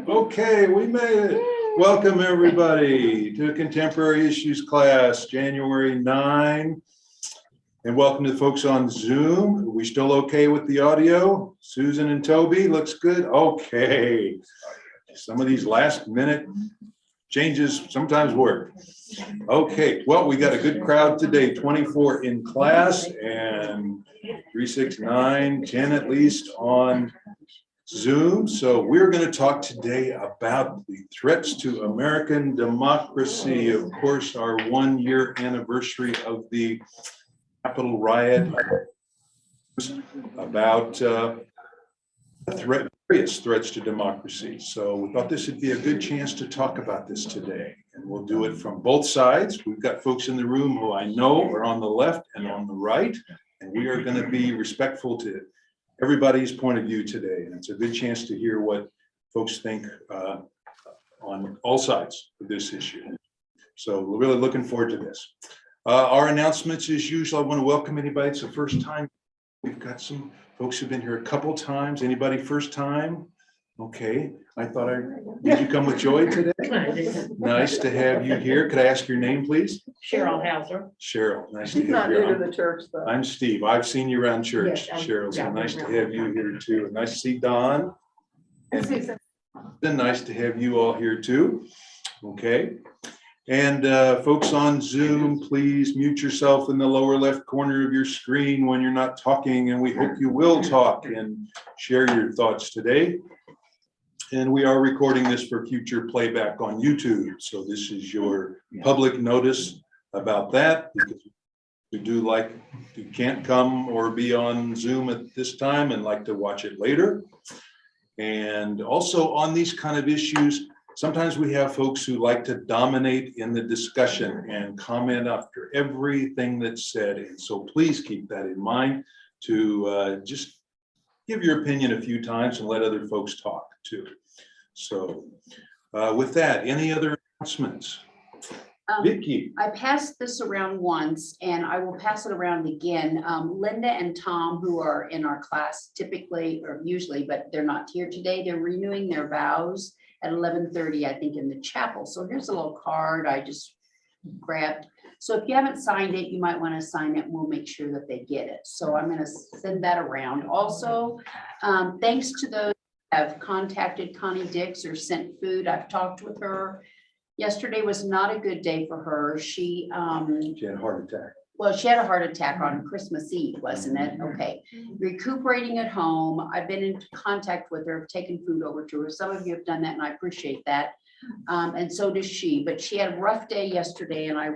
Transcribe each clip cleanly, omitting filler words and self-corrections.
Okay, we made it. Welcome everybody to Contemporary Issues class, January 9. And welcome to the folks on Zoom. Are we still okay with the audio? Susan and Toby, looks good? Okay. Some of these last minute changes sometimes work. Okay, well, we got a good crowd today, 24 in class and 3, 6, 9, 10 at least on Zoom. So we're going to talk today about the threats to American democracy. Of course, our 1-year anniversary of the Capitol riot, about various threats to democracy. So we thought this would be a good chance to talk about this today. And we'll do it from both sides. We've got folks in the room who I know are on the left and on the right. And we are going to be respectful to everybody's point of view today. And it's a good chance to hear what folks think on all sides of this issue. So we're really looking forward to this. Our announcements as usual. I want to welcome anybody. It's the first time. We've got some folks who've been here a couple times. Anybody first time? Okay. Did you come with Joy today? Nice to have you here. Could I ask your name, please? Cheryl Hauser. Cheryl, nice to She's have not you new here. to the church, though. I'm Steve. I've seen you around church, Yes, Cheryl. So yeah, nice to around. have you here too. And nice to see Don. And then nice to have you all here too. Okay. And folks on Zoom, please mute yourself in the lower left corner of your screen when you're not talking, and we hope you will talk and share your thoughts today. And we are recording this for future playback on YouTube. So this is your public notice about that, because we do like, you can't come or be on Zoom at this time and like to watch it later. And also on these kind of issues, sometimes we have folks who like to dominate in the discussion and comment after everything that's said. And so please keep that in mind to just give your opinion a few times and let other folks talk too. So with that, any other announcements? Vicki. I passed this around once and I will pass it around again. Linda and Tom, who are in our class typically or usually, but they're not here today, they're renewing their vows at 11:30, I think, in the chapel. So here's a little card I just grabbed. So if you haven't signed it, you might want to sign it and we'll make sure that they get it. So I'm going to send that around. Also, thanks to those who have contacted Connie Dix or sent food. I've talked with her. Yesterday was not a good day for her. She She had a heart attack. well, she had a heart attack on Christmas Eve, wasn't it? Okay. Recuperating at home. I've been in contact with her, taken food over to her. Some of you have done that and I appreciate that. And so does she, but she had a rough day yesterday and I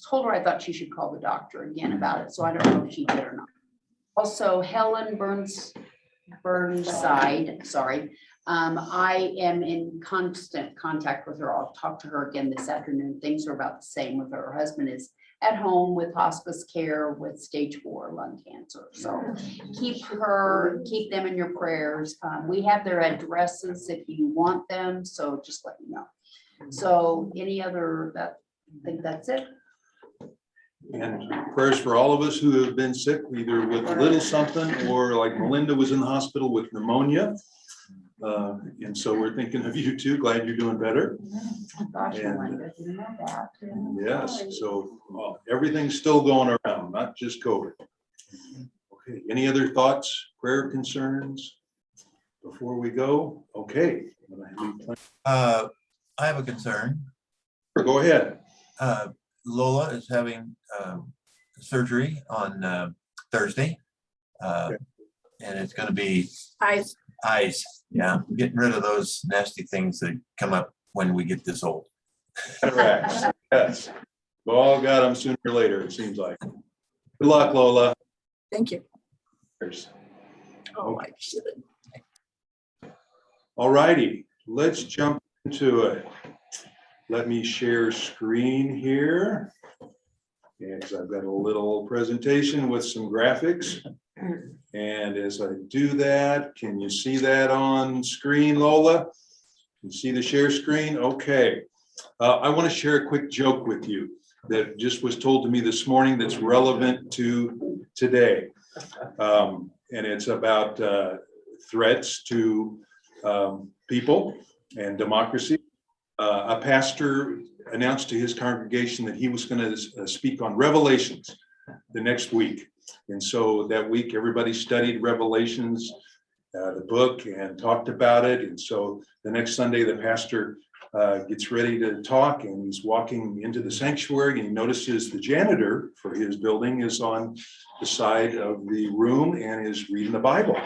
told her I thought she should call the doctor again about it. So I don't know if she did or not. Also, Helen Burnside, sorry. I am in constant contact with her. I'll talk to her again this afternoon. Things are about the same with her. Her husband is at home with hospice care with stage 4 lung cancer. So keep them in your prayers. We have their addresses if you want them. So just let me know. So any other, I think that's it. And prayers for all of us who have been sick, either with a little something or like Melinda was in the hospital with pneumonia. And so we're thinking of you too. Glad you're doing better. Gosh, And- Melinda, didn't know that. Yes, so everything's still going around, not just COVID. Okay, any other thoughts, prayer concerns before we go? Okay. I have a concern. Go ahead. Lola is having surgery on Thursday. Okay. And it's going to be Eyes. eyes. Yeah, getting rid of those nasty things that come up when we get this old. Cataracts, yes. We all got them sooner or later, it seems like. Good luck, Lola. Thank you. Cheers. Oh, I should. All righty, let's jump into it. Let me share screen here. Yes, I've got a little presentation with some graphics. And as I do that, can you see that on screen, Lola? You see the share screen? Okay. I want to share a quick joke with you that just was told to me this morning that's relevant to today. And it's about threats to people and democracy. A pastor announced to his congregation that he was going to speak on Revelations the next week. And so that week, everybody studied Revelations, the book, and talked about it. And so the next Sunday, the pastor gets ready to talk, and he's walking into the sanctuary, and he notices the janitor for his building is on the side of the room and is reading the Bible.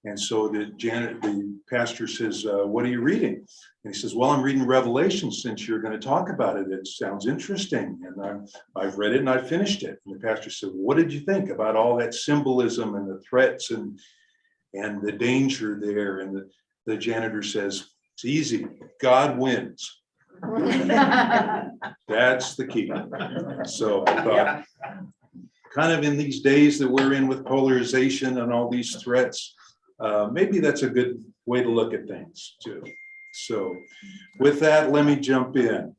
And so the pastor says, "What are you reading?" And he says, "Well, I'm reading Revelation since you're going to talk about it. It sounds interesting. And I've read it and I finished it." And the pastor said, "What did you think about all that symbolism and the threats and the danger there?" And the janitor says, "It's easy. God wins." That's the key. So I thought, kind of in these days that we're in with polarization and all these threats, maybe that's a good way to look at things too. So with that, let me jump in.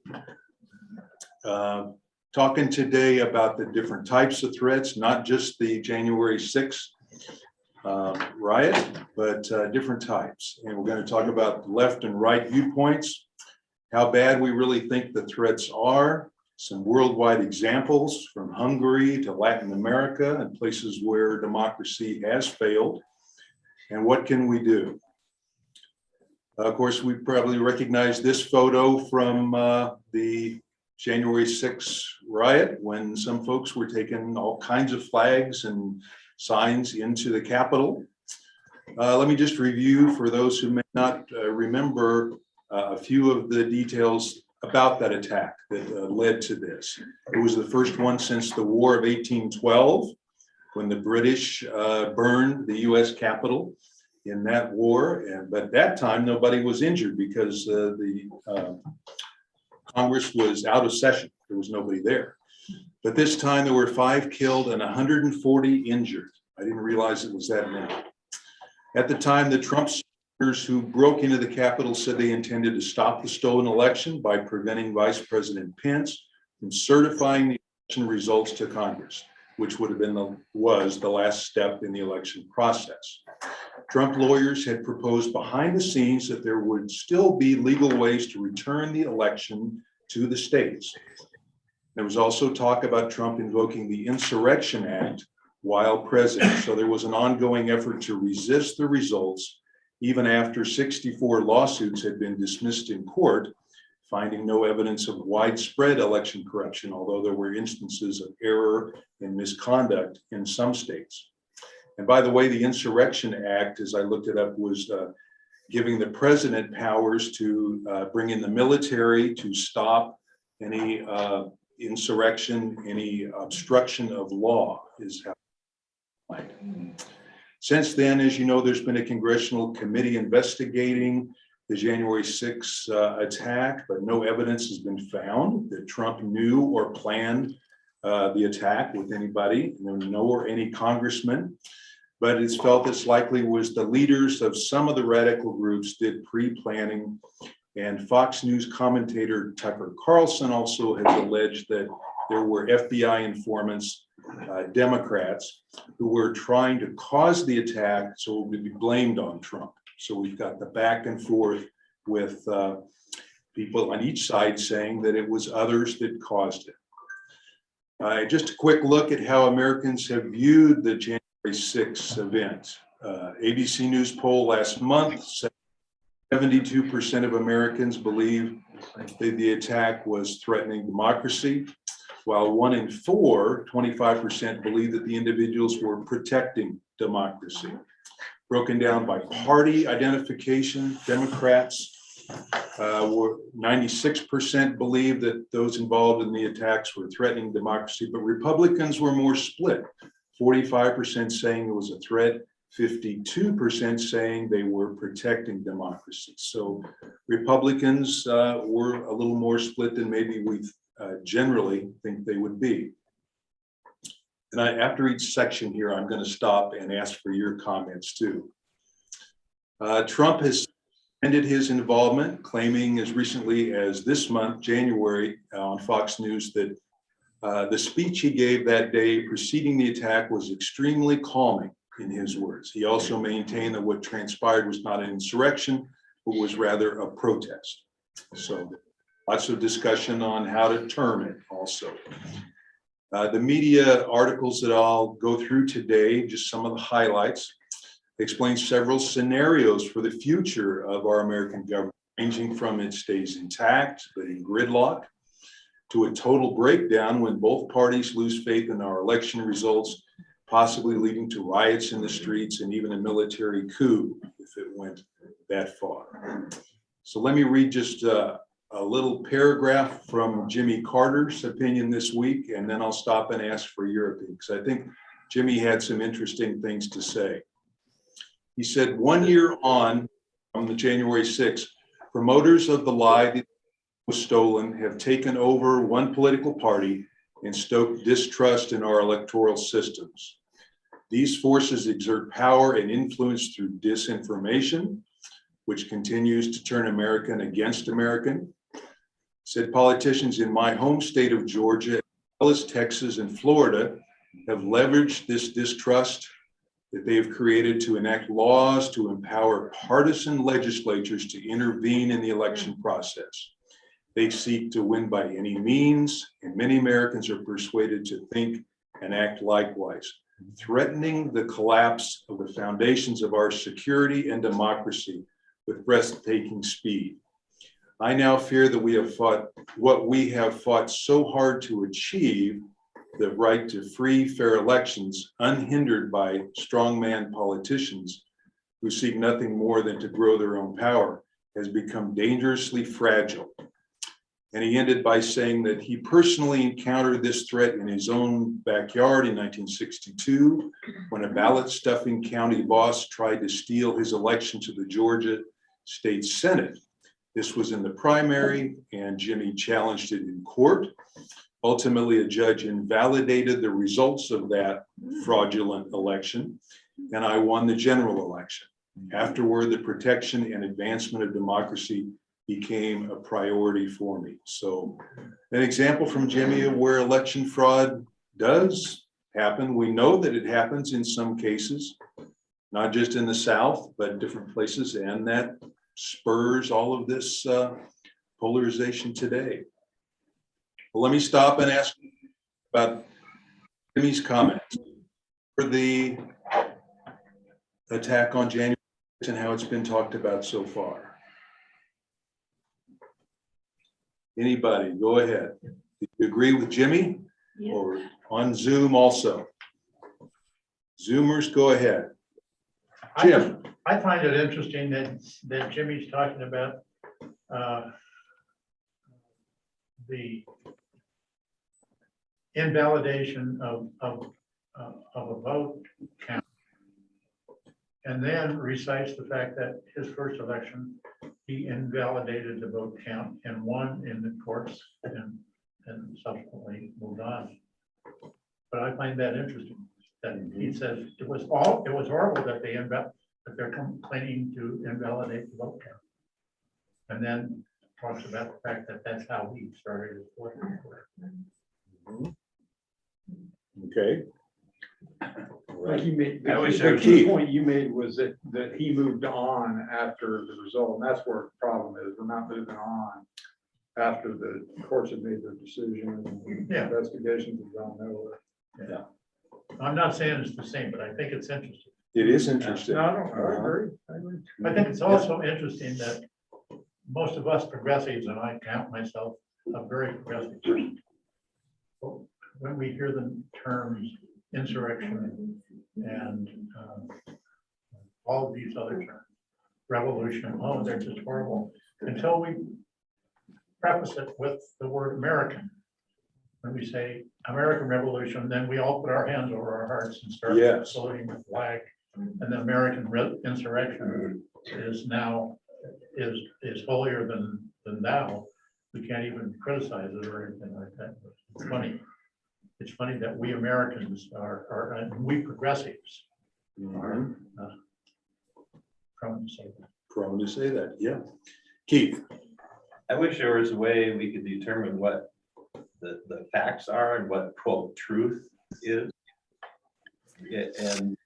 Talking today about the different types of threats, not just the January 6th riot, but different types. And we're going to talk about left and right viewpoints, how bad we really think the threats are, some worldwide examples from Hungary to Latin America and places where democracy has failed, and what can we do? Of course, we probably recognize this photo from the January 6th riot, when some folks were taking all kinds of flags and signs into the Capitol. Let me just review, for those who may not remember, a few of the details about that attack that led to this. It was the first one since the War of 1812, when the British burned the US Capitol in that war. But at that time, nobody was injured because the Congress was out of session. There was nobody there. But this time there were 5 killed and 140 injured. I didn't realize it was that many. At the time, the Trump supporters who broke into the Capitol said they intended to stop the stolen election by preventing Vice President Pence from certifying the election results to Congress, which would have been was the last step in the election process. Trump lawyers had proposed behind the scenes that there would still be legal ways to return the election to the states. There was also talk about Trump invoking the Insurrection Act while president. So there was an ongoing effort to resist the results, even after 64 lawsuits had been dismissed in court, finding no evidence of widespread election corruption, although there were instances of error and misconduct in some states. And by the way, the Insurrection Act, as I looked it up, was giving the president powers to bring in the military to stop any insurrection, any obstruction of law is how. Since then, as you know, there's been a congressional committee investigating the January 6th attack, but no evidence has been found that Trump knew or planned the attack with anybody, nor any congressman. But it's felt it's likely was the leaders of some of the radical groups did pre-planning. And Fox News commentator Tucker Carlson also has alleged that there were FBI informants, Democrats, who were trying to cause the attack so it would be blamed on Trump. So we've got the back and forth with people on each side saying that it was others that caused it. Just a quick look at how Americans have viewed the January 6th event. ABC News poll last month said 72% of Americans believe that the attack was threatening democracy, while 1 in 4, 25%, believe that the individuals were protecting democracy. Broken down by party identification, Democrats were 96% believe that those involved in the attacks were threatening democracy, but Republicans were more split. 45% saying it was a threat, 52% saying they were protecting democracy. So Republicans were a little more split than maybe we generally think they would be. And after each section here, I'm going to stop and ask for your comments too. Trump has ended his involvement, claiming as recently as this month, January, on Fox News that the speech he gave that day preceding the attack was extremely calming in his words. He also maintained that what transpired was not an insurrection, but was rather a protest. So lots of discussion on how to term it also. The media articles that I'll go through today, just some of the highlights, explain several scenarios for the future of our American government, ranging from it stays intact, but in gridlock, to a total breakdown when both parties lose faith in our election results, possibly leading to riots in the streets and even a military coup if it went that far. So let me read just a little paragraph from Jimmy Carter's opinion this week, and then I'll stop and ask for your opinion, because I think Jimmy had some interesting things to say. He said, 1 year on from the January 6th, promoters of the lie that was stolen have taken over one political party and stoked distrust in our electoral systems. These forces exert power and influence through disinformation, which continues to turn American against American. Said politicians in my home state of Georgia, as well as Texas and Florida, have leveraged this distrust that they have created to enact laws to empower partisan legislatures to intervene in the election process. They seek to win by any means, and many Americans are persuaded to think and act likewise, threatening the collapse of the foundations of our security and democracy with breathtaking speed. I now fear that we have fought what we have fought so hard to achieve, the right to free, fair elections, unhindered by strongman politicians who seek nothing more than to grow their own power, has become dangerously fragile. And he ended by saying that he personally encountered this threat in his own backyard in 1962, when a ballot stuffing county boss tried to steal his election to the Georgia State Senate. This was in the primary, and Jimmy challenged it in court. Ultimately, a judge invalidated the results of that fraudulent election, and I won the general election. Afterward, the protection and advancement of democracy became a priority for me. So an example from Jimmy of where election fraud does happen. We know that it happens in some cases, not just in the South, but different places, and that spurs all of this polarization today. Well, let me stop and ask about Jimmy's comments for the attack on January and how it's been talked about so far. Anybody, go ahead. Do you agree with Jimmy? Yeah. Or on Zoom also? Zoomers, go ahead. Jim. I find it interesting that Jimmy's talking about the invalidation of a vote count, and then recites the fact that his first election, he invalidated the vote count and won in the courts and subsequently moved on. But I find that interesting, that he says it was horrible that they're complaining to invalidate the vote count. And then talks about the fact that that's how he started his work. Okay. Like you made, I wish the I key could- point you made was that he moved on after the result, and that's where the problem is. We're not moving on after the courts have made their decision and Yeah. investigations have gone nowhere. Yeah. I'm not saying it's the same, but I think it's interesting. It is interesting. No, I agree. I think it's also interesting that most of us progressives, and I count myself a very progressive person, when we hear the terms insurrection and all of these other terms, revolution, oh, they're just horrible, until we preface it with the word American. When we say American Revolution, then we all put our hands over our hearts and start Yes. saluting the flag. And the American insurrection is now is holier than thou. We can't even criticize it or anything like that. It's funny. It's funny that we Americans are and we progressives are prone to say that. Prone to say that, yeah. Keith. I wish there was a way we could determine what the facts are and what quote truth is. Yeah, and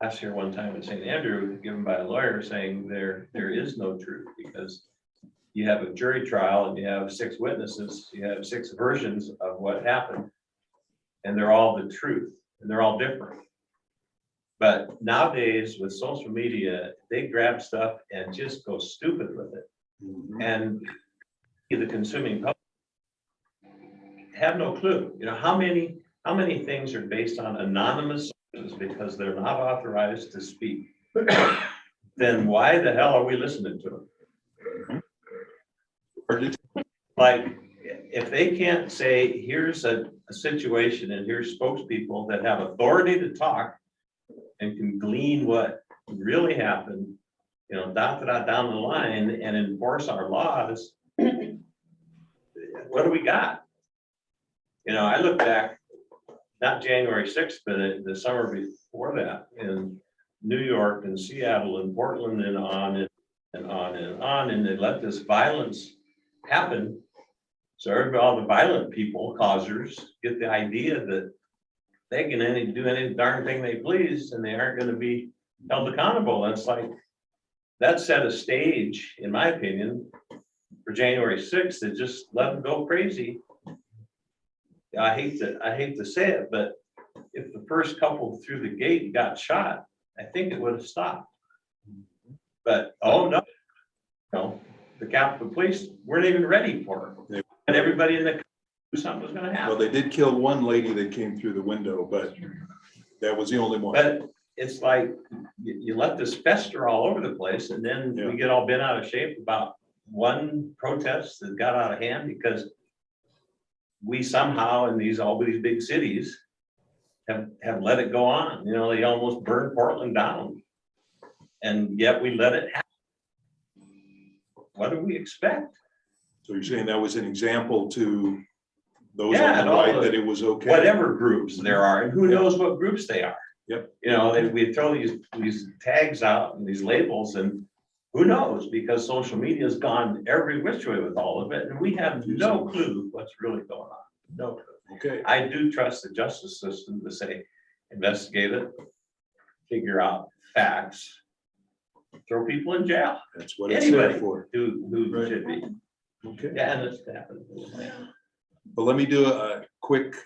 last year one time in St. Andrew, given by a lawyer saying there is no truth because you have a jury trial and you have 6 witnesses, you have 6 versions of what happened. And they're all the truth and they're all different. But nowadays with social media, they grab stuff and just go stupid with it. And the consuming public have no clue, you know, how many things are based on anonymous sources because they're not authorized to speak. Then why the hell are we listening to them? Like, if they can't say, here's a situation and here's spokespeople that have authority to talk and can glean what really happened, you know, down the line and enforce our laws, what do we got? You know, I look back, not January 6th, but the summer before that in New York and Seattle and Portland and on and on and on, and they let this violence happen. So all the violent people, causers, get the idea that they can do any darn thing they please and they aren't going to be held accountable. That's like, that set a stage, in my opinion, for January 6th to just let them go crazy. I hate to say it, but if the first couple through the gate got shot, I think it would have stopped. But oh no, no, the Capitol Police weren't even ready for it. And everybody in the country knew something was gonna happen. Well, they did kill one lady that came through the window, but that was the only one. But it's like, you let this fester all over the place and then Yeah. we get all bent out of shape about one protest that got out of hand because we somehow in all these big cities have let it go on. You know, they almost burned Portland down. And yet we let it happen. What do we expect? So you're saying that was an example to those Yeah, on and the all right the- that it was okay? Whatever groups there are, and who knows what groups they are. Yep. You know, we throw these tags out and these labels and who knows, because social media has gone every which way with all of it, and we have no clue what's really going on. No clue. Okay, I do trust the justice system to say, investigate it, figure out facts, throw people in jail, that's what it's there Anybody. for. who Right. should be. Okay. Yeah, and it's happened. But let me do a quick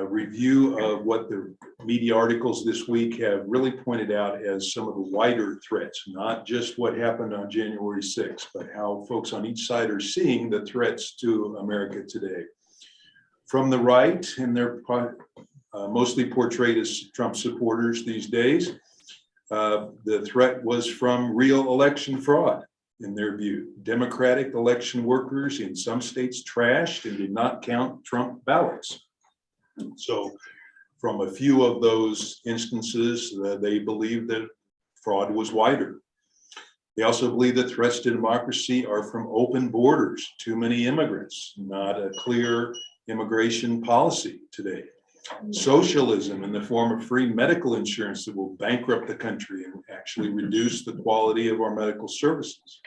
review of what the media articles this week have really pointed out as some of the wider threats, not just what happened on January 6th, but how folks on each side are seeing the threats to America today. From the right, and they're mostly portrayed as Trump supporters these days, the threat was from real election fraud. In their view, Democratic election workers in some states trashed and did not count Trump ballots. So from a few of those instances, they believe that fraud was wider. They also believe that threats to democracy are from open borders, too many immigrants, not a clear immigration policy today. Socialism in the form of free medical insurance that will bankrupt the country and actually reduce the quality of our medical services.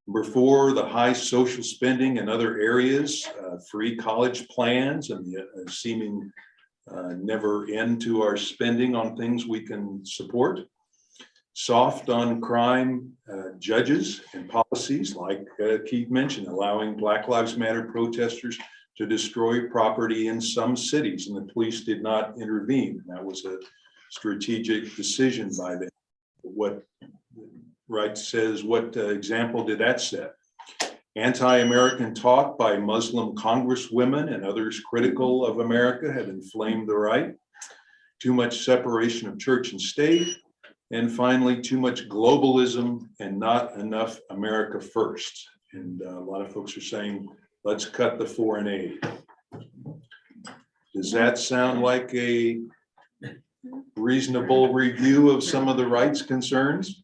Number 4, the high social spending in other areas, free college plans and the seeming never end to our spending on things we can support. Soft on crime judges and policies like Keith mentioned, allowing Black Lives Matter protesters to destroy property in some cities, and the police did not intervene. That was a strategic decision by them. What Wright says, what example did that set? Anti-American talk by Muslim congresswomen and others critical of America have inflamed the right. Too much separation of church and state. And finally, too much globalism and not enough America first. And a lot of folks are saying, let's cut the foreign aid. Does that sound like a reasonable review of some of the right's concerns?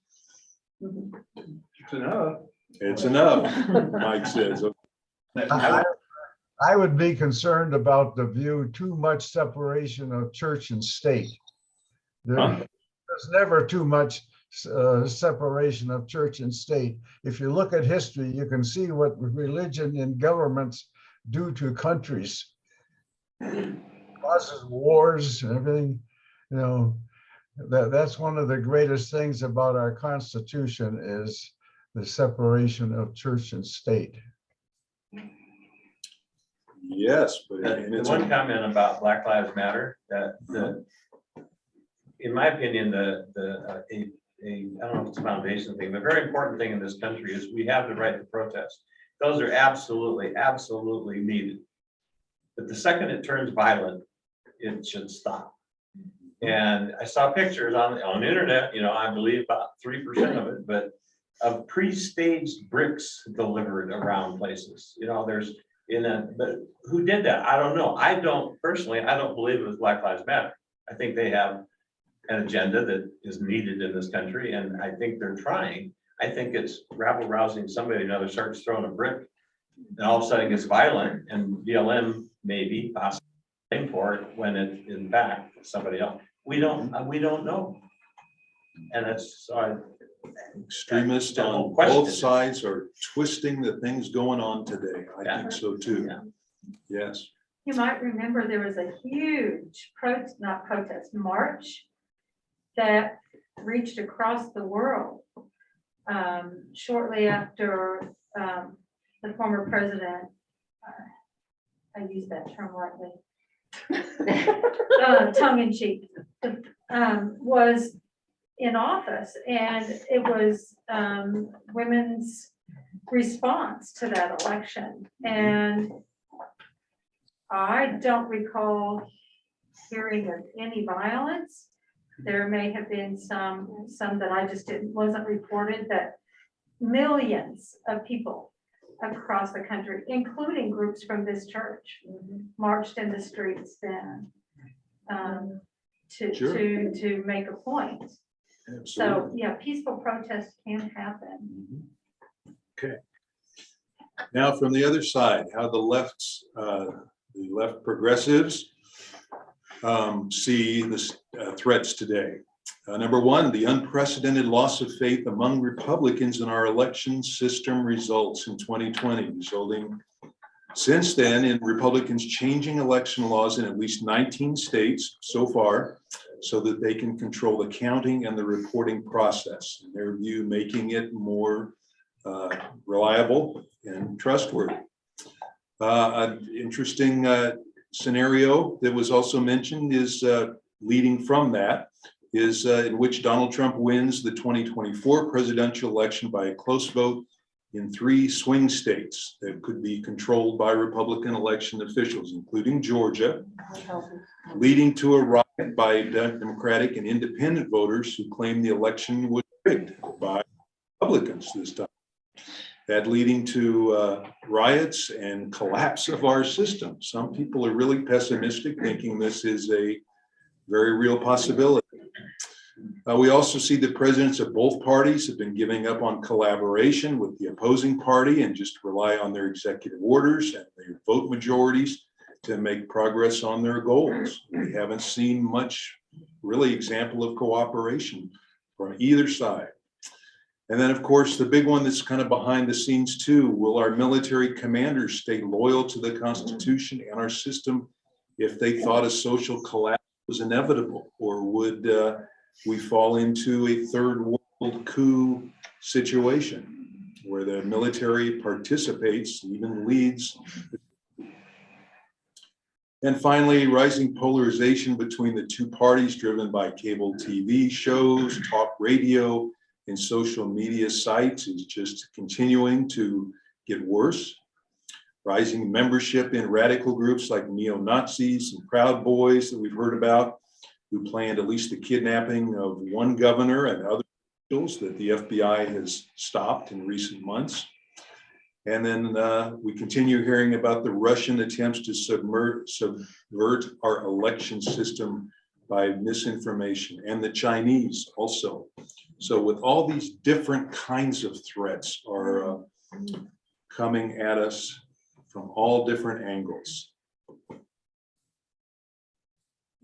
It's enough. It's enough, Mike says. I would be concerned about the view, too much separation of church and state. There's never too much separation of church and state. If you look at history, you can see what religion and governments do to countries. Causes wars and everything, you know. That's one of the greatest things about our Constitution is the separation of church and state. Yes, but. and The it's one comment about Black Lives Matter, in my opinion, I don't know if it's a foundation thing, the very important thing in this country is we have the right to protest. Those are absolutely, absolutely needed. But the second it turns violent, it should stop. And I saw pictures on the internet, I believe about 3% of it, but of pre-staged bricks delivered around places. But who did that? I don't know. I don't believe it was Black Lives Matter. I think they have an agenda that is needed in this country, and I think they're trying. I think it's rabble rousing somebody, starts throwing a brick, and all of a sudden it gets violent, and BLM maybe possibly paying for it when it in fact somebody else. We don't know. And that's Extremists that whole on question. both sides are twisting the things going on today. I Yeah. think so too. Yeah. Yes. You might remember there was a huge march that reached across the world shortly after the former president, I use that term lightly, tongue in cheek, was in office, and it was women's response to that election. And I don't recall hearing of any violence. There may have been some that I just wasn't reported, that millions of people across the country, including groups from this church, marched in the streets then Sure. to make a point. Absolutely. So, yeah, peaceful protest can happen. Okay. Now from the other side, how the left progressives see the threats today. Number one, the unprecedented loss of faith among Republicans in our election system results in 2020, resulting since then in Republicans changing election laws in at least 19 states so far, so that they can control the counting and the reporting process. In their view, making it more reliable and trustworthy. An interesting scenario that was also mentioned is leading from that is in which Donald Trump wins the 2024 presidential election by a close vote in 3 swing states that could be controlled by Republican election officials, including Georgia, leading to a riot by Democratic and independent voters who claim the election was rigged by Republicans this time. That leading to riots and collapse of our system. Some people are really pessimistic, thinking this is a very real possibility. We also see that presidents of both parties have been giving up on collaboration with the opposing party and just rely on their executive orders and their vote majorities to make progress on their goals. We haven't seen much really example of cooperation from either side. And then, of course, the big one that's kind of behind the scenes too, will our military commanders stay loyal to the Constitution and our system if they thought a social collapse was inevitable? Or would we fall into a third world coup situation where the military participates, even leads? And finally, rising polarization between the two parties driven by cable TV shows, talk radio, and social media sites is just continuing to get worse. Rising membership in radical groups like neo-Nazis and Proud Boys that we've heard about, who planned at least the kidnapping of one governor and other officials that the FBI has stopped in recent months. And then we continue hearing about the Russian attempts to subvert our election system by misinformation, and the Chinese also. So with all these different kinds of threats are coming at us from all different angles.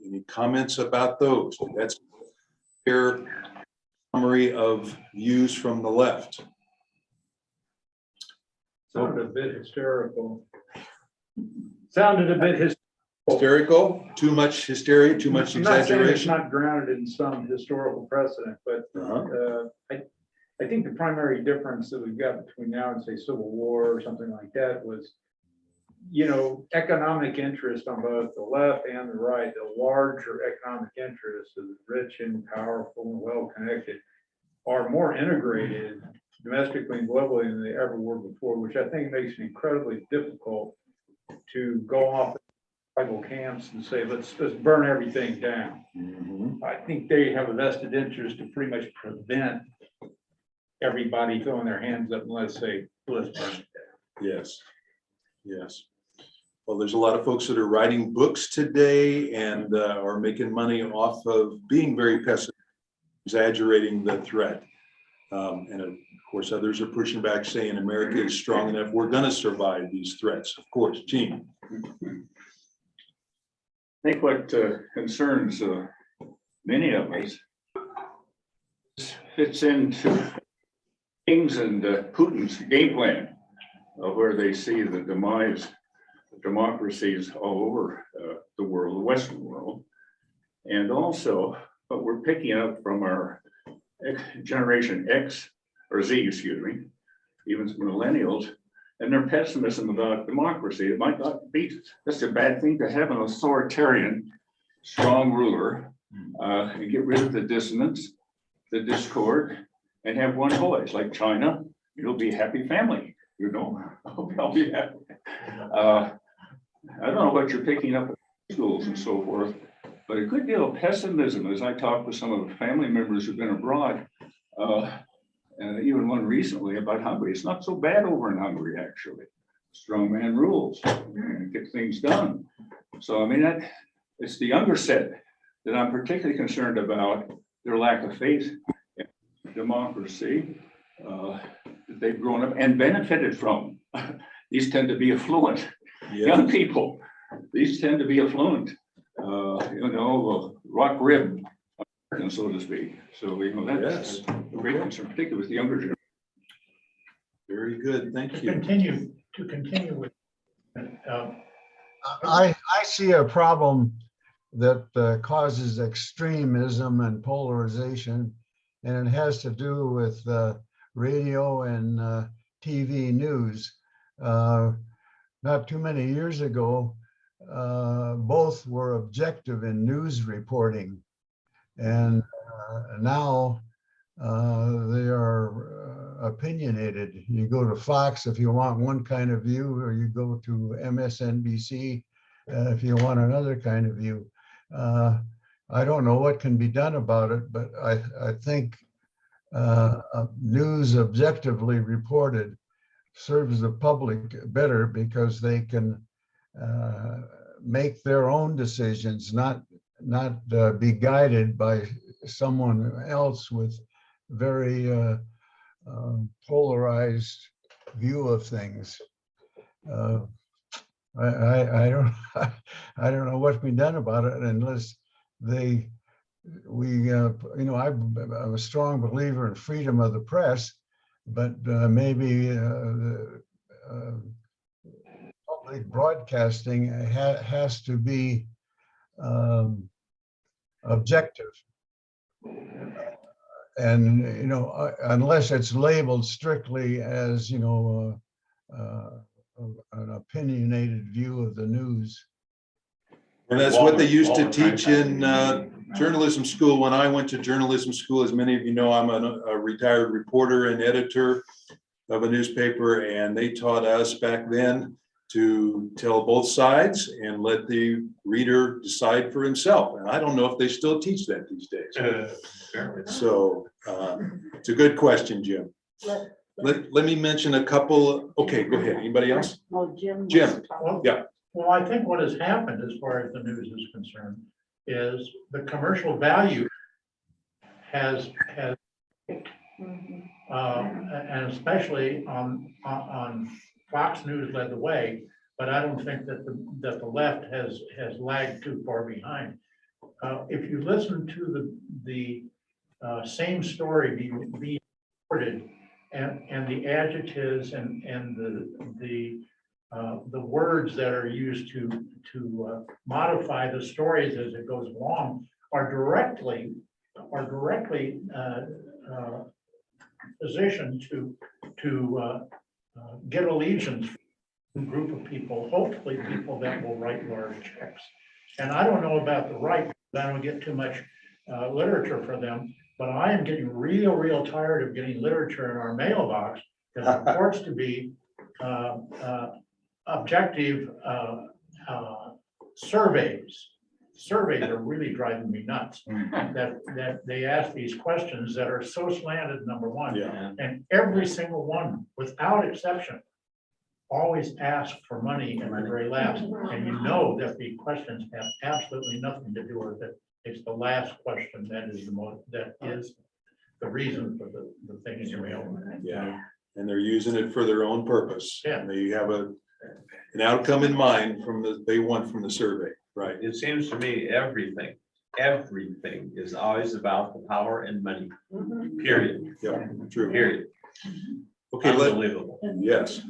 Any comments about those? That's a fair summary of views from the left. Sounded a bit hysterical. Sounded a bit hysterical. hysterical, too much hysteria, too much I'm not saying it's exaggeration? not grounded in some historical precedent, but Uh-huh. I think the primary difference that we've got between now and say Civil War or something like that was, economic interest on both the left and the right, the larger economic interests of the rich and powerful and well-connected are more integrated domestically and globally than they ever were before, which I think makes it incredibly difficult to go off tribal camps and say, let's burn everything down. Mhm. I think they have a vested interest to pretty much prevent everybody throwing their hands up and let's say, let's burn it down. Yes, yes. Well, there's a lot of folks that are writing books today and are making money off of being very pessimistic, exaggerating the threat. And of course, others are pushing back, saying America is strong enough, we're gonna survive these threats. Of course, Gene. I think what concerns many of us fits into King's and Putin's game plan of where they see the demise of democracies all over the world, the Western world. And also what we're picking up from our Generation X or Z, excuse me, even some millennials, and their pessimism about democracy. It might not be just a bad thing to have an authoritarian, strong ruler and get rid of the dissonance, the discord, and have one voice like China. It'll be a happy family, I'll be happy. I don't know what you're picking up at schools and so forth, but a good deal of pessimism as I talk with some of the family members who've been abroad, and even one recently about Hungary. It's not so bad over in Hungary, actually. Strong man rules and get things done. So, I mean, it's the younger set that I'm particularly concerned about, their lack of faith in democracy that they've grown up and benefited from. These tend to be affluent young people. These tend to be affluent, rock rib, so to speak. So, that's a great concern, particularly with the younger generation. Very good, thank To you. continue with, I see a problem that causes extremism and polarization, and it has to do with radio and TV news. Not too many years ago, both were objective in news reporting, and now they are opinionated. You go to Fox if you want one kind of view, or you go to MSNBC if you want another kind of view. I don't know what can be done about it, but I think news objectively reported serves the public better because they can make their own decisions, not be guided by someone else with very polarized view of things. I don't know what's been done about it unless I'm a strong believer in freedom of the press, but maybe public broadcasting has to be objective. And, unless it's labeled strictly as, an opinionated view of the news. And that's what they used to teach in journalism school. When I went to journalism school, as many of you know, I'm a retired reporter and editor of a newspaper, and they taught us back then to tell both sides and let the reader decide for himself. And I don't know if they still teach that these days. So it's a good question, Jim. Let me mention a couple. Okay, go ahead. Anybody else? Jim. Jim. Yeah. well, I think what has happened as far as the news is concerned is the commercial value has and especially on Fox News led the way, but I don't think that the left has lagged too far behind. If you listen to the same story being reported and the adjectives and the the words that are used to modify the stories as it goes along are directly positioned to get allegiance from a group of people, hopefully people that will write large checks. And I don't know about the right, I don't get too much literature for them, but I am getting real tired of getting literature in our mailbox that purports to be objective surveys. Surveys are really driving me nuts, that they ask these questions that are so slanted, number one. Yeah. And every single one, without exception, always ask for money at the very last. And you know that the questions have absolutely nothing to do with it. It's the last question that is the reason for the thing in your mail. Yeah, and they're using it for their own purpose. Yeah. And they have an outcome in mind they want from the survey, right? It seems to me everything is always about the power and money, period, Yeah, true. period. Okay, Unbelievable. yes.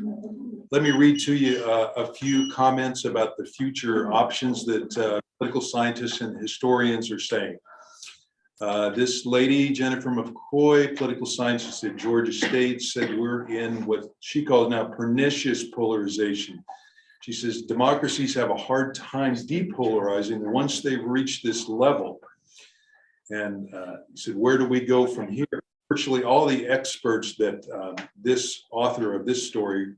Let me read to you a few comments about the future options that political scientists and historians are saying. This lady, Jennifer McCoy, political scientist at Georgia State, said we're in what she calls now pernicious polarization. She says democracies have a hard time depolarizing once they've reached this level. And said, where do we go from here? Virtually all the experts that this author of this story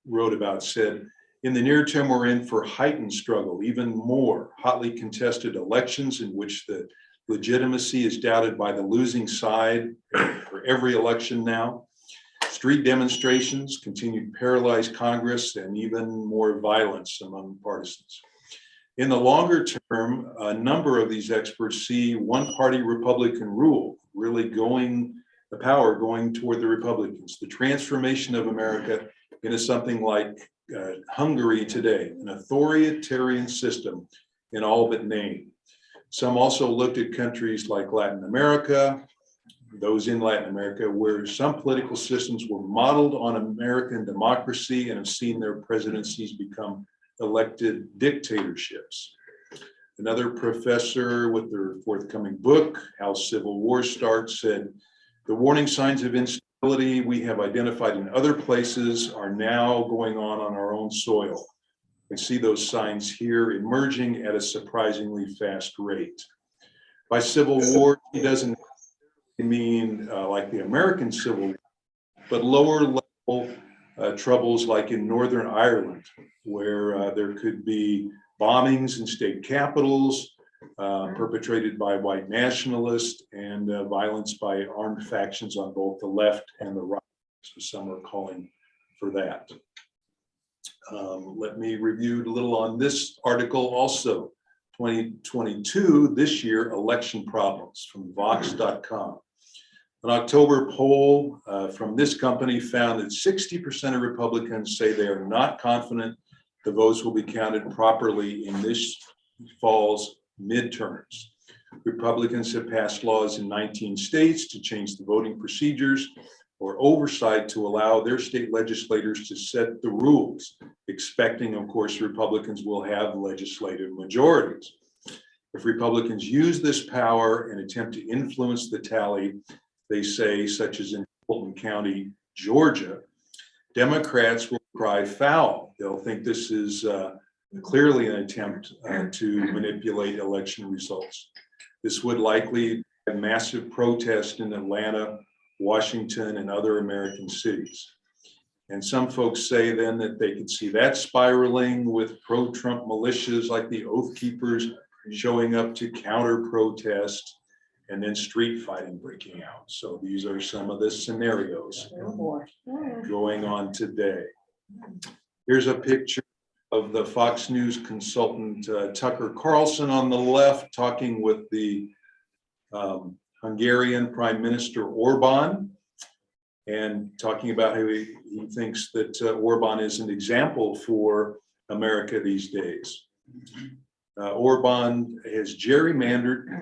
wrote about said, in the near term, we're in for heightened struggle, even more hotly contested elections in which the legitimacy is doubted by the losing side for every election now. Street demonstrations, continued paralyzed Congress, and even more violence among partisans. In the longer term, a number of these experts see one-party Republican rule really the power going toward the Republicans. The transformation of America into something like Hungary today, an authoritarian system in all but name. Some also looked at countries like Latin America, those in Latin America, where some political systems were modeled on American democracy and have seen their presidencies become elected dictatorships. Another professor with their forthcoming book, How Civil War Starts, said, the warning signs of instability we have identified in other places are now going on our own soil. We see those signs here emerging at a surprisingly fast rate. By civil war, he doesn't mean like the American Civil War, but lower level troubles like in Northern Ireland, where there could be bombings in state capitals perpetrated by white nationalists and violence by armed factions on both the left and the right. So some are calling for that. Let me review a little on this article also. 2022, this year, election problems from Vox.com. An October poll from this company found that 60% of Republicans say they are not confident the votes will be counted properly in this fall's midterms. Republicans have passed laws in 19 states to change the voting procedures or oversight to allow their state legislators to set the rules, expecting, of course, Republicans will have legislative majorities. If Republicans use this power and attempt to influence the tally, they say, such as in Fulton County, Georgia, Democrats will cry foul. They'll think this is clearly an attempt to manipulate election results. This would likely have massive protest in Atlanta, Washington, and other American cities. And some folks say then that they could see that spiraling with pro-Trump militias like the Oath Keepers showing up to counter protest and then street fighting breaking out. So these are some of the scenarios going on today. Here's a picture of the Fox News consultant Tucker Carlson on the left talking with the Hungarian Prime Minister Orban and talking about how he thinks that Orban is an example for America these days. Orban has gerrymandered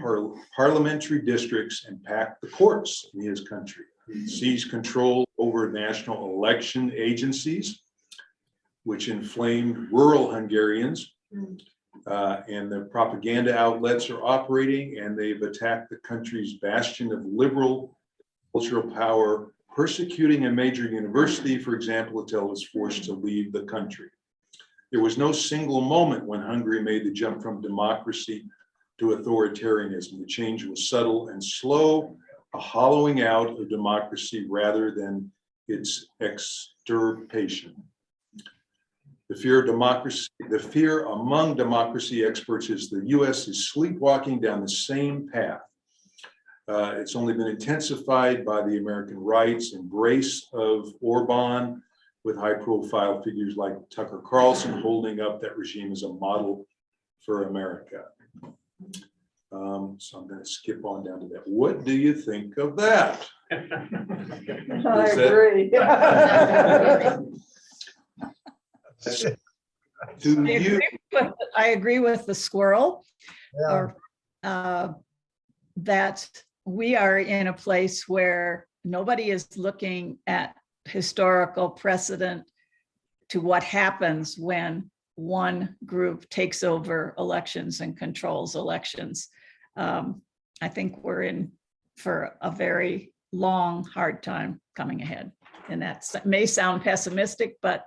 parliamentary districts and packed the courts in his country. He seized control over national election agencies. which inflamed rural Hungarians. And the propaganda outlets are operating, and they've attacked the country's bastion of liberal cultural power, persecuting a major university, for example, until it was forced to leave the country. There was no single moment when Hungary made the jump from democracy to authoritarianism. The change was subtle and slow, a hollowing out of democracy rather than its extirpation. The fear among democracy experts is the US is sleepwalking down the same path. It's only been intensified by the American right's embrace of Orban, with high-profile figures like Tucker Carlson holding up that regime as a model for America. So I'm going to skip on down to that. What do you think of that? I Is that- agree. To you, I agree with the squirrel, Yeah, or that we are in a place where nobody is looking at historical precedent to what happens when one group takes over elections and controls elections. I think we're in for a very long, hard time coming ahead. And that may sound pessimistic, but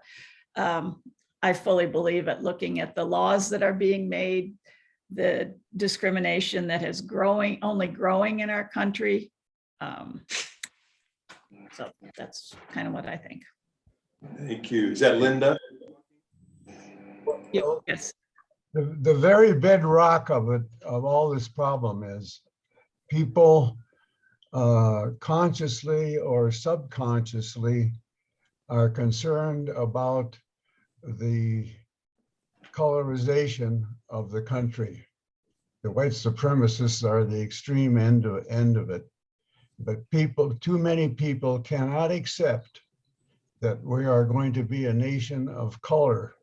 I fully believe it, looking at the laws that are being made, the discrimination that is only growing in our country. So that's kind of what I think. thank you. Is that Linda? Yes. the very bedrock of it, of all this problem is people consciously or subconsciously are concerned about the colorization of the country. The white supremacists are the extreme end of it. But too many people cannot accept that we are going to be a nation of color,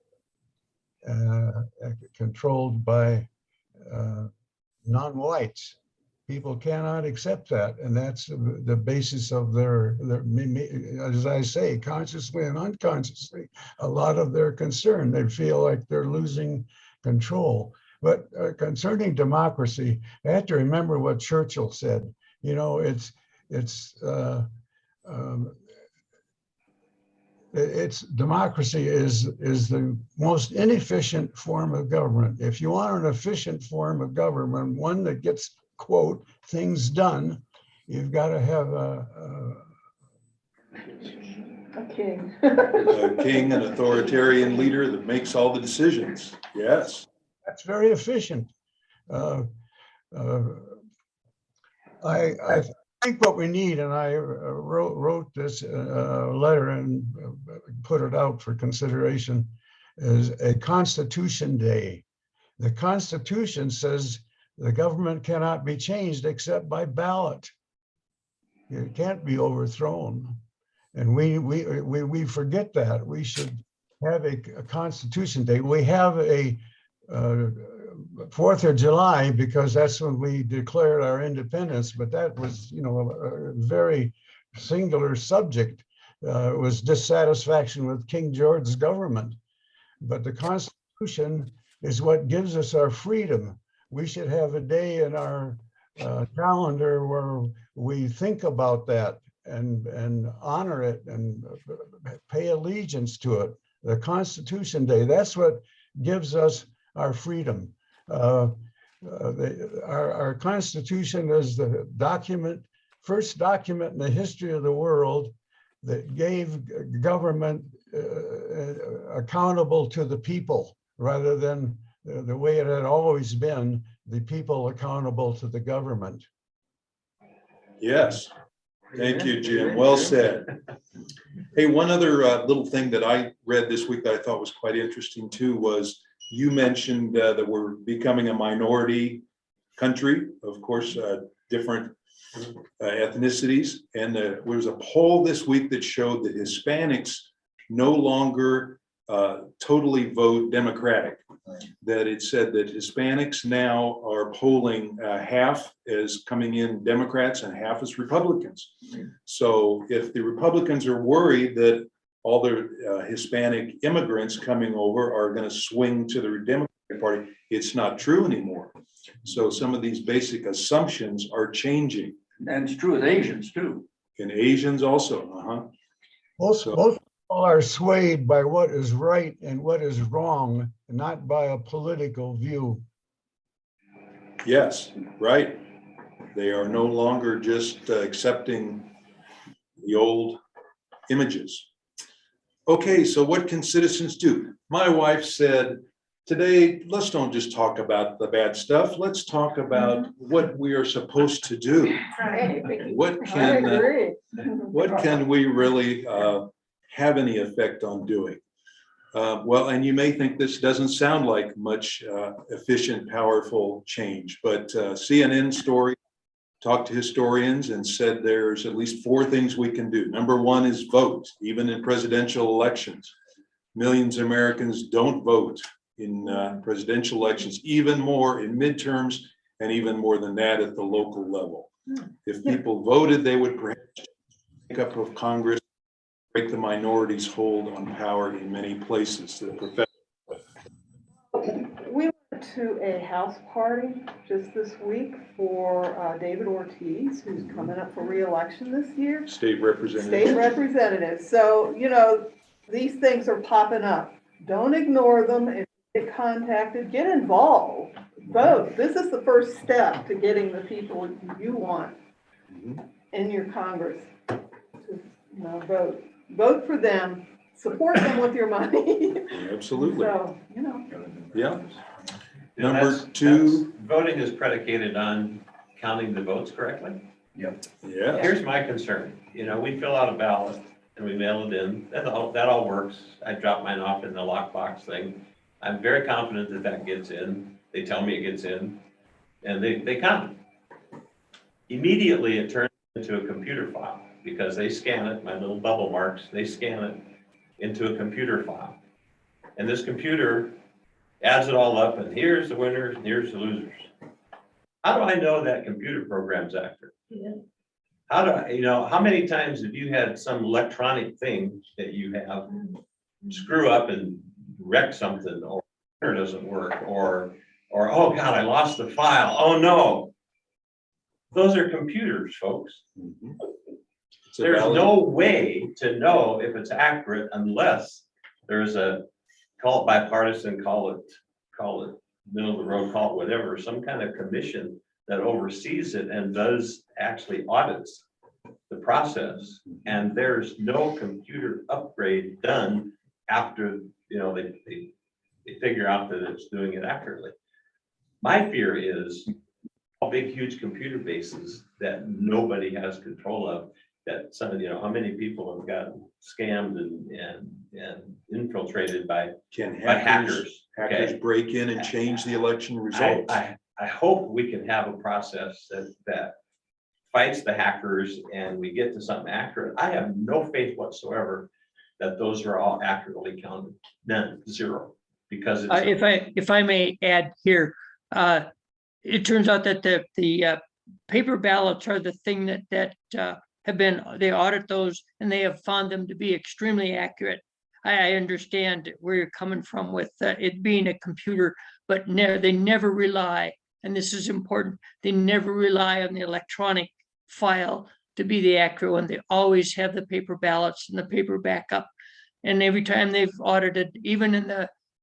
controlled by non-whites. People cannot accept that, and that's the basis of their, as I say, consciously and unconsciously, a lot of their concern. They feel like they're losing control. But concerning democracy, I have to remember what Churchill said. You know, it's democracy is the most inefficient form of government. If you want an efficient form of government, one that gets, quote, things done, you've got to have a king. A king, an authoritarian leader that makes all the decisions. Yes. That's very efficient. I think what we need, and I wrote this letter and put it out for consideration, is a Constitution Day. The Constitution says the government cannot be changed except by ballot. It can't be overthrown. And we forget that. We should have a Constitution Day. We have a 4th of July because that's when we declared our independence, but that was, you know, a very singular subject. It was dissatisfaction with King George's government. But the Constitution is what gives us our freedom. We should have a day in our calendar where we think about that and honor it and pay allegiance to it. The Constitution Day, that's what gives us our freedom. Our Constitution is the first document in the history of the world that gave government accountable to the people rather than the way it had always been, the people accountable to the government. Yes. Thank you, Jim. Well said. Hey, one other little thing that I read this week that I thought was quite interesting too was you mentioned that we're becoming a minority country, of course, different ethnicities. And there was a poll this week that showed that Hispanics no longer totally vote Democratic. That it said that Hispanics now are polling half as coming in Democrats and half as Republicans. So if the Republicans are worried that all the Hispanic immigrants coming over are going to swing to the Democratic Party. It's not true anymore. So some of these basic assumptions are changing. And it's true with Asians too. And Asians also, Most So- people are swayed by what is right and what is wrong, not by a political view. Yes, right. They are no longer just accepting the old images. Okay, so what can citizens do? My wife said, today, let's don't just talk about the bad stuff. Let's talk about what we are supposed to do. What can we really have any effect on doing? Well, and you may think this doesn't sound like much efficient, powerful change, but CNN story talked to historians and said there's at least 4 things we can do. Number 1 is vote, even in presidential elections. Millions of Americans don't vote in presidential elections, even more in midterms, and even more than that at the local level. If people voted, they would perhaps take up of Congress, break the minorities' hold on power in many places. We went to a house party just this week for David Ortiz, who's coming up for re-election this year. State representative. State representative. So, you know, these things are popping up. Don't ignore them. If you get contacted, get involved. Vote. This is the first step to getting the people you want in your Congress to, you know, vote. Vote for them. Support them with your money. Absolutely. So, you know. Yeah. You know, Number that's- 2. Voting is predicated on counting the votes correctly. Yeah. Here's my concern, you know, we fill out a ballot and we mail it in, that all works. I drop mine off in the lockbox thing. I'm very confident that that gets in. They tell me it gets in and they count it. Immediately it turns into a computer file because they scan it, my little bubble marks, they scan it into a computer file. And this computer adds it all up and here's the winners and here's the losers. How do I know that computer program's accurate? How do I, you know, how many times have you had some electronic thing that you have screw up and wreck something, or it doesn't work, or oh God, I lost the file. Oh no. Those are computers, folks. It's a There's valid- no way to know if it's accurate unless there's call it bipartisan, call it middle of the road, call it whatever, some kind of commission that oversees it and does actually audits the process. And there's no computer upgrade done after, you know, they figure out that it's doing it accurately. My fear is all big, huge computer bases that nobody has control of, that some of, you know, how many people have gotten scammed and infiltrated by Can hackers. hackers Okay. break in and change the election results? I hope we can have a process that fights the hackers and we get to something accurate. I have no faith whatsoever that those are all accurately counted. None, 0, because it's. If I may add here, it turns out that the paper ballots are the thing that have been, they audit those and they have found them to be extremely accurate. I understand where you're coming from with it being a computer, but they never rely, and this is important, they never rely on the electronic file to be the accurate one. They always have the paper ballots and the paper backup. And every time they've audited, even in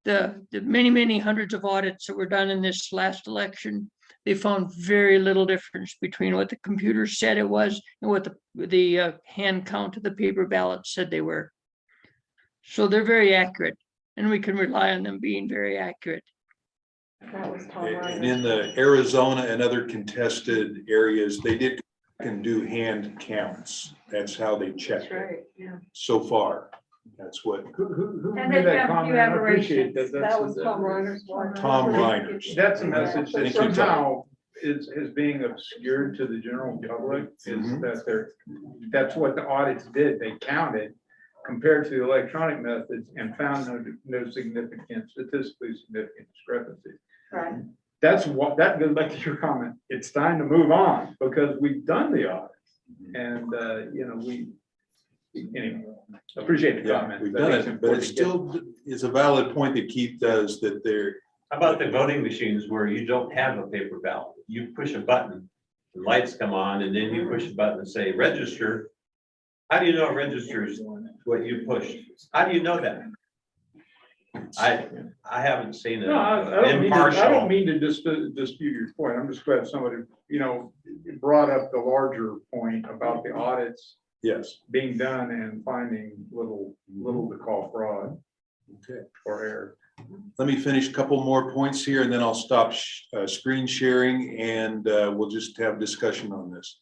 the many hundreds of audits that were done in this last election, they found very little difference between what the computer said it was and what the hand count of the paper ballots said they were. So they're very accurate, and we can rely on them being very accurate. That was Tom And Ryan. in the Arizona and other contested areas, they can do hand counts. That's how they check That's it right, yeah. so far. That's what Who And made they've that got a few comment? I appreciate that. That was Tom Reiner's wife. Tom Reiners. That's a message that Thank you, Tom. somehow is being obscured to the general public, is Mhm. that that's what the audits did. They counted compared to the electronic methods and found no significant, statistically significant discrepancies. Right. That's what, that goes back to your comment. It's time to move on because we've done the audits. And, you know, Anyway, appreciate the Yeah, comment. we've I done think it, but it important to get- still is a valid point that Keith does, that there, How about the voting machines where you don't have a paper ballot? You push a button, the lights come on, and then you push a button and say register. How do you know it registers what you pushed? How do you know that? I haven't seen No, I don't an mean to, I don't impartial. mean to dispute your point. I'm just glad somebody, brought up the larger point about the audits yes. being done and finding little to call fraud Okay. or error. Let me finish a couple more points here and then I'll stop screen sharing and we'll just have discussion on this.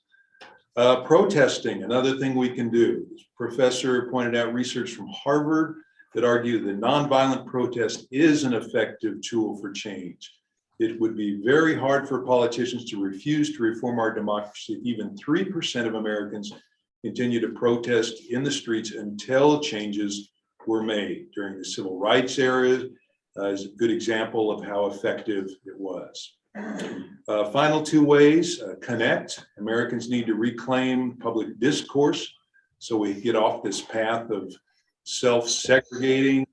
Protesting, another thing we can do. Professor pointed out research from Harvard that argued that nonviolent protest is an effective tool for change. It would be very hard for politicians to refuse to reform our democracy. Even 3% of Americans continue to protest in the streets until changes were made. During the civil rights era is a good example of how effective it was. Final two ways, connect. Americans need to reclaim public discourse so we get off this path of self-segregating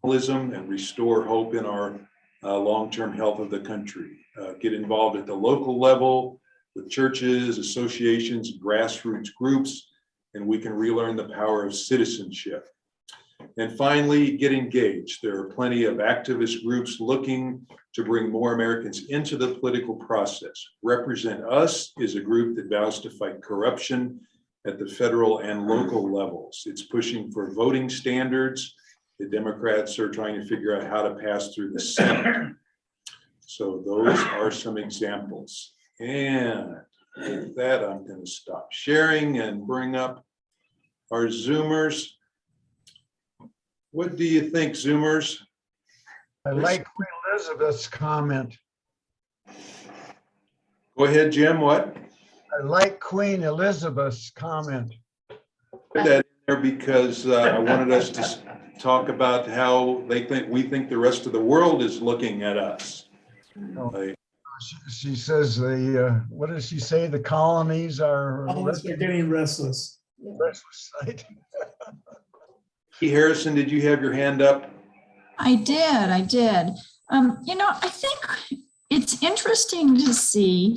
and restore hope in our long-term health of the country. Get involved at the local level with churches, associations, grassroots groups, and we can relearn the power of citizenship. And finally, get engaged. There are plenty of activist groups looking to bring more Americans into the political process. Represent Us is a group that vows to fight corruption at the federal and local levels. It's pushing for voting standards. The Democrats are trying to figure out how to pass through the Senate. So those are some examples. And with that, I'm going to stop sharing and bring up our Zoomers. What do you think, Zoomers? I like Queen Elizabeth's comment. Go ahead, Jim. What? I like Queen Elizabeth's comment. Put that in there because I wanted us to talk about how we think the rest of the world is looking at us. She says what does she say? The colonies are They're getting restless. restless, right? Key Harrison, did you have your hand up? I did. I think it's interesting to see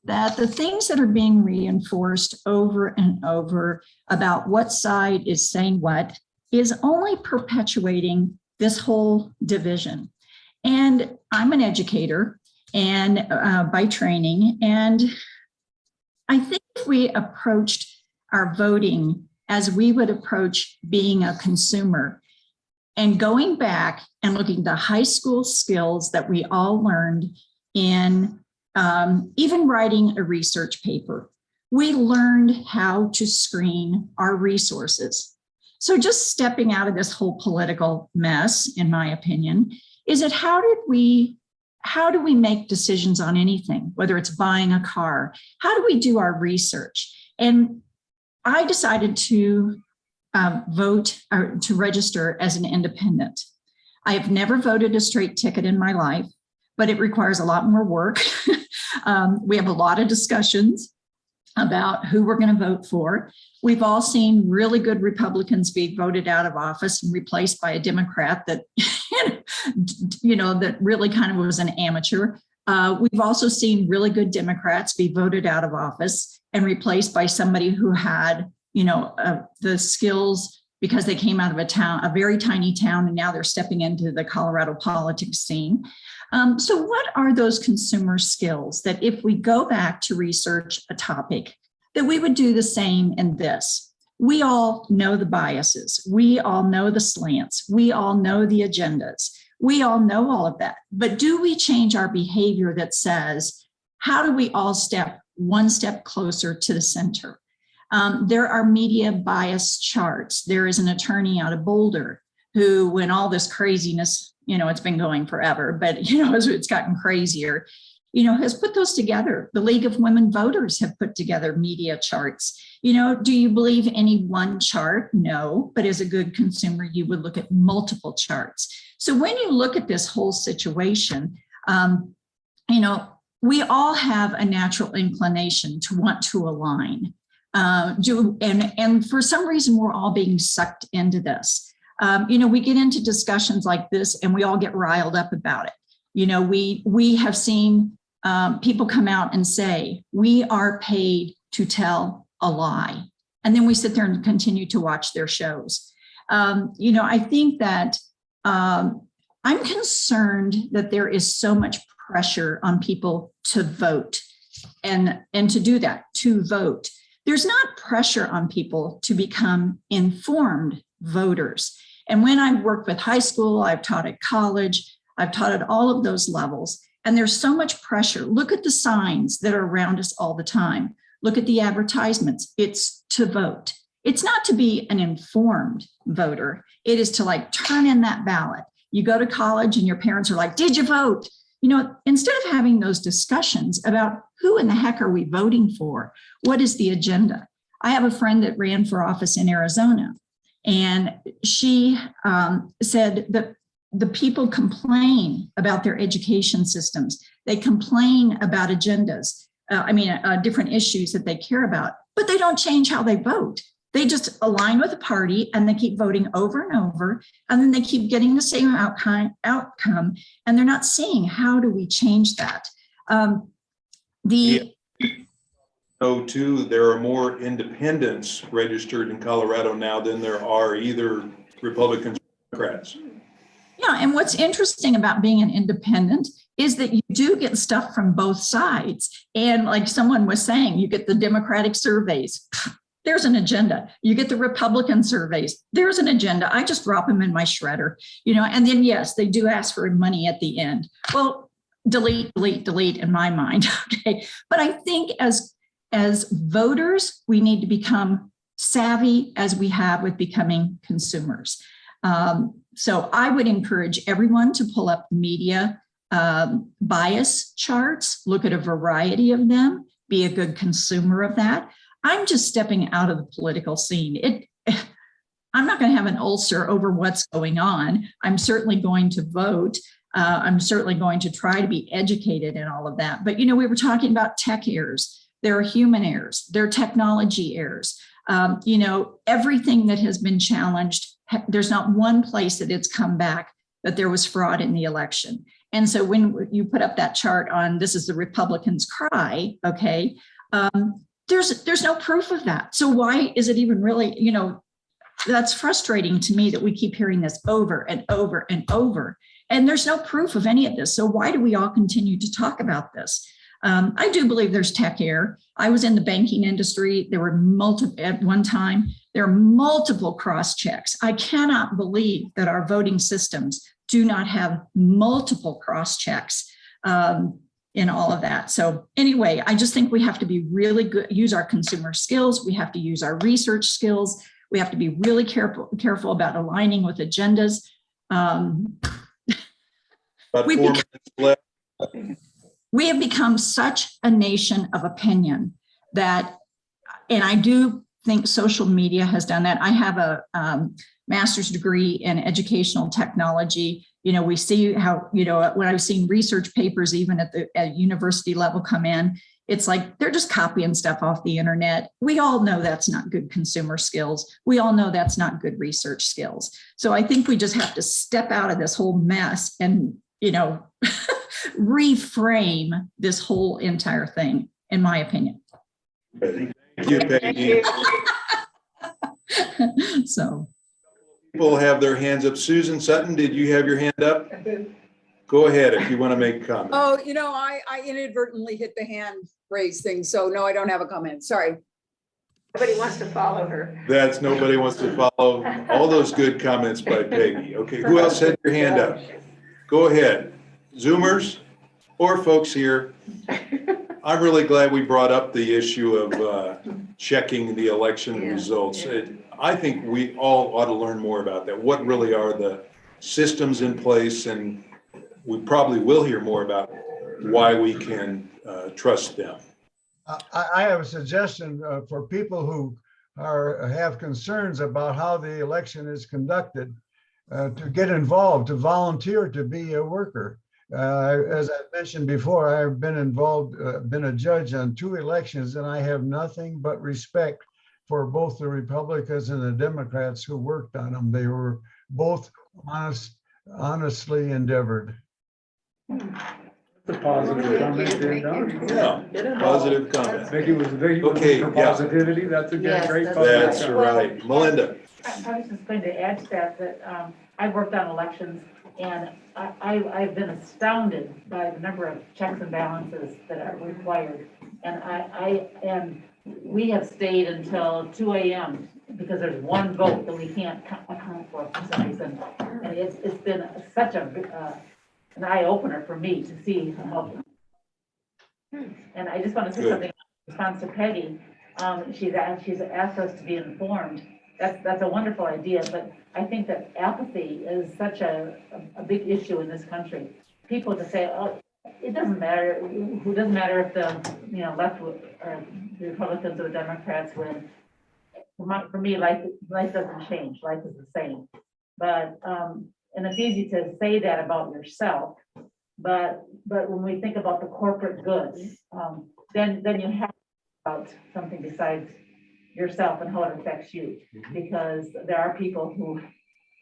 that the things that are being reinforced over and over about what side is saying what is only perpetuating this whole division. And I'm an educator and by training, and I think if we approached our voting as we would approach being a consumer, and going back and looking at the high school skills that we all learned in even writing a research paper, we learned how to screen our resources. So just stepping out of this whole political mess, in my opinion, is that how do we make decisions on anything, whether it's buying a car? How do we do our research? And I decided to vote or to register as an independent. I have never voted a straight ticket in my life, but it requires a lot more work. We have a lot of discussions about who we're going to vote for. We've all seen really good Republicans be voted out of office and replaced by a Democrat that, that really kind of was an amateur. We've also seen really good Democrats be voted out of office and replaced by somebody who had, the skills because they came out of a very tiny town, and now they're stepping into the Colorado politics scene. So what are those consumer skills that if we go back to research a topic, that we would do the same in this? We all know the biases. We all know the slants. We all know the agendas. We all know all of that. But do we change our behavior that says, how do we all step one step closer to the center? There are media bias charts. There is an attorney out of Boulder who, when all this craziness, it's been going forever, but, as it's gotten crazier, has put those together. The League of Women Voters have put together media charts. Do you believe any one chart? No, but as a good consumer, you would look at multiple charts. So when you look at this whole situation, we all have a natural inclination to want to align. and for some reason, we're all being sucked into this. We get into discussions like this and we all get riled up about it. We have seen people come out and say, we are paid to tell a lie. And then we sit there and continue to watch their shows. I think that I'm concerned that there is so much pressure on people to vote and to do that, to vote. There's not pressure on people to become informed voters. And when I've worked with high school, I've taught at college, I've taught at all of those levels, and there's so much pressure. Look at the signs that are around us all the time. Look at the advertisements. It's to vote. It's not to be an informed voter. It is to turn in that ballot. You go to college and your parents are like, did you vote? Instead of having those discussions about who in the heck are we voting for? What is the agenda? I have a friend that ran for office in Arizona, and she said that the people complain about their education systems. They complain about agendas, different issues that they care about, but they don't change how they vote. They just align with a party and they keep voting over and over, and then they keep getting the same outcome, and they're not seeing how do we change that. Too, there are more independents registered in Colorado now than there are either Republicans or Democrats. Yeah, and what's interesting about being an independent is that you do get stuff from both sides. And like someone was saying, you get the Democratic surveys. There's an agenda. You get the Republican surveys. There's an agenda. I just drop them in my shredder, and then yes, they do ask for money at the end. Well, delete in my mind. Okay. But I think as voters, we need to become savvy as we have with becoming consumers. So I would encourage everyone to pull up media bias charts, look at a variety of them, be a good consumer of that. I'm just stepping out of the political scene. I'm not going to have an ulcer over what's going on. I'm certainly going to vote. I'm certainly going to try to be educated in all of that. But, we were talking about tech errors. There are human errors. There are technology errors. Everything that has been challenged, there's not one place that it's come back that there was fraud in the election. And so when you put up that chart on this is the Republicans' cry, okay, there's no proof of that. So why is it even really, that's frustrating to me that we keep hearing this over and over and over. And there's no proof of any of this. So why do we all continue to talk about this? I do believe there's tech error. I was in the banking industry. There were at one time, there are multiple cross checks. I cannot believe that our voting systems do not have multiple cross checks in all of that. So anyway, I just think we have to be really good, use our consumer skills. We have to use our research skills. We have to be really careful about aligning with agendas. We have become such a nation of opinion that, and I do think social media has done that. I have a master's degree in educational technology. We see how, when I've seen research papers, even at university level come in, it's like they're just copying stuff off the internet. We all know that's not good consumer skills. We all know that's not good research skills. So I think we just have to step out of this whole mess and, reframe this whole entire thing, in my opinion. Thank you, Peggy. So. People have their hands up. Susan Sutton, did you have your hand up? Go ahead if you want to make a comment. Oh, I inadvertently hit the hand raise thing. So no, I don't have a comment. Sorry. Nobody wants to follow her. Nobody wants to follow all those good comments by Peggy. Okay, who else had your hand up? Go ahead. Zoomers or folks here. I'm really glad we brought up the issue of checking the election results. I think we all ought to learn more about that. What really are the systems in place? And we probably will hear more about why we can trust them. I have a suggestion for people who have concerns about how the election is conducted, to get involved, to volunteer to be a worker. As I mentioned before, I've been involved, been a judge on 2 elections, and I have nothing but respect for both the Republicans and the Democrats who worked on them. They were both honestly endeavored. The positive comment there, Don. Yeah, positive comment. Vicky was Okay, for yeah. positivity. That's a Yes, great that's comment. That's right. Melinda? I was just going to add to that I've worked on elections and I've been astounded by the number of checks and balances that are required. And we have stayed until 2 a.m. because there's one vote that we can't account for some reason. And it's been such an eye opener for me to see how. And I just want to say Good. something in response to Peggy. She's asked us to be informed. That's a wonderful idea, but I think that apathy is such a big issue in this country. People just say, oh, it doesn't matter. It doesn't matter if the left or the Republicans or the Democrats win. For me, life doesn't change. Life is the same. But and it's easy to say that about yourself, but when we think about the corporate good, then you have about something besides yourself and how it affects you, because there are people who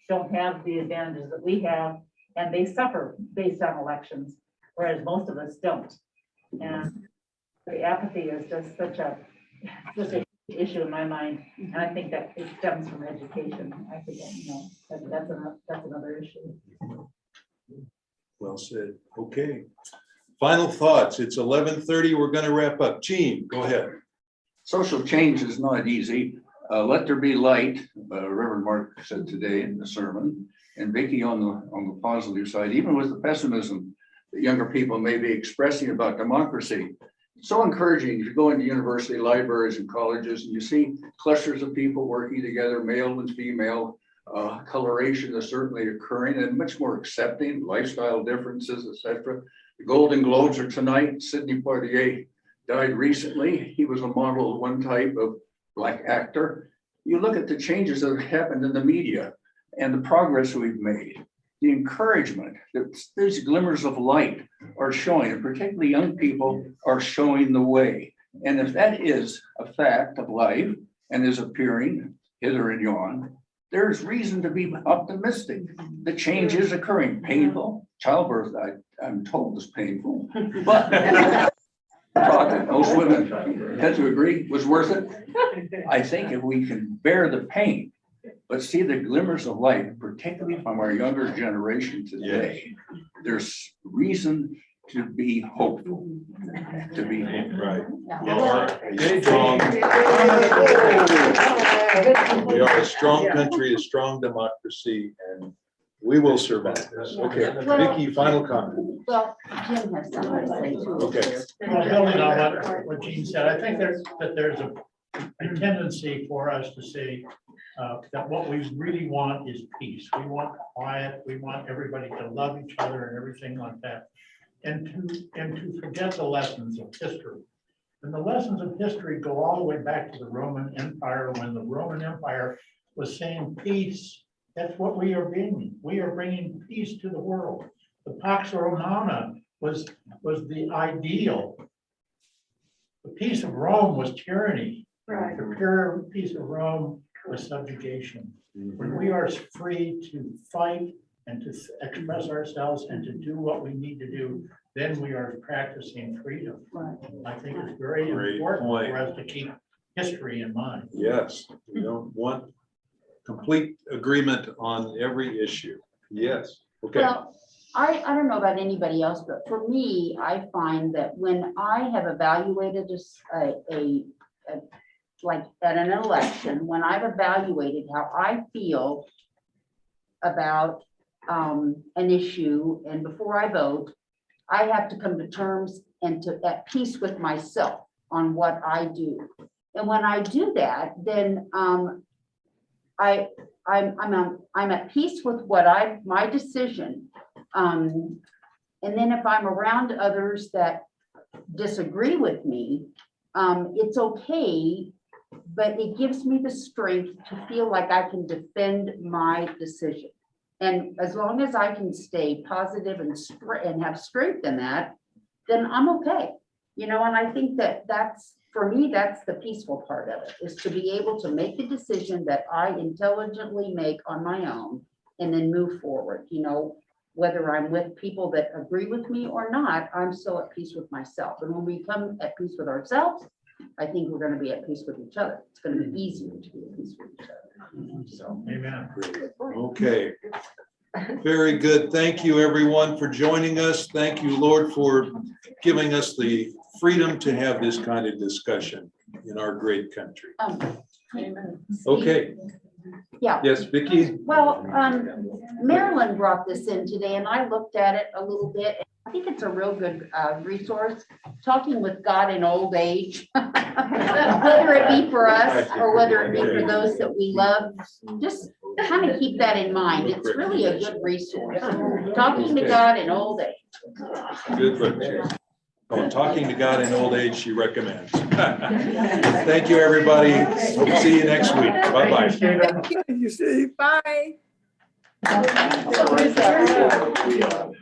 don't have the advantages that we have, and they suffer based on elections, whereas most of us don't. And the apathy is just such a issue in my mind, and I think that it stems from education. I think that's another issue. Well said. Okay. Final thoughts. It's 11:30. We're going to wrap up. Gene, go ahead. Social change is not easy. Let there be light, Reverend Mark said today in the sermon, and Vicky on the positive side, even with the pessimism that younger people may be expressing about democracy. It's so encouraging if you go into university libraries and colleges and you see clusters of people working together, male and female. Coloration is certainly occurring and much more accepting, lifestyle differences, etc. The Golden Globes are tonight. Sidney Poitier died recently. He was a model of one type of Black actor. You look at the changes that have happened in the media and the progress we've made, the encouragement that these glimmers of light are showing, and particularly young people are showing the way. And if that is a fact of life and is appearing hither and yon, there's reason to be optimistic. The change is occurring. Painful. Childbirth, I'm told, is painful, but most women had to agree was worth it. I think if we can bear the pain, but see the glimmers of light, particularly from our younger generation today, there's reason to be hopeful. To be hopeful. Right. Yay. We are a strong country, a strong democracy, and we will survive this. Okay, Vicky, final comment. Well, Jim has something to say too. Okay. Well, building on what Gene said, I think there's a tendency for us to say that what we really want is peace. We want quiet. We want everybody to love each other and everything like that. And to forget the lessons of history. And the lessons of history go all the way back to the Roman Empire, when the Roman Empire was saying peace. That's what we are bringing. We are bringing peace to the world. The Pax Romana was the ideal. The peace of Rome was tyranny. Right. The pure peace of Rome was subjugation. When we are free to fight and to express ourselves and to do what we need to do, then we are practicing freedom. Right. I think it's very Great important point. for us to keep history in mind. Yes, we don't want complete agreement on every issue. Yes, okay. Well, I don't know about anybody else, but for me, I find that when I have evaluated like at an election, when I've evaluated how I feel about an issue, and before I vote, I have to come to terms and at peace with myself on what I do. And when I do that, then I'm at peace with my decision. And then if I'm around others that disagree with me, it's okay, but it gives me the strength to feel like I can defend my decision. And as long as I can stay positive and have strength in that, then I'm okay. You know, and I think that that's, for me, that's the peaceful part of it, is to be able to make the decision that I intelligently make on my own and then move forward, you know, whether I'm with people that agree with me or not, I'm still at peace with myself. And when we come at peace with ourselves, I think we're gonna be at peace with each other. It's gonna be easier to be at peace with each other. So. Amen. Okay. Very good. Thank you, everyone, for joining us. Thank you, Lord, for giving us the freedom to have this kind of discussion in our great country. Okay. Yeah. Yes, Vicki? Well, Marilyn brought this in today and I looked at it a little bit. I think it's a real good resource, talking with God in old age. Whether it be for us or whether it be for those that we love, just kind of keep that in mind. It's really a good resource. Talking to God in old age. Good book. Oh, Talking to God in Old Age, she recommends. Thank you, everybody. Hope to see you next week. Bye-bye. You see, bye. So is that-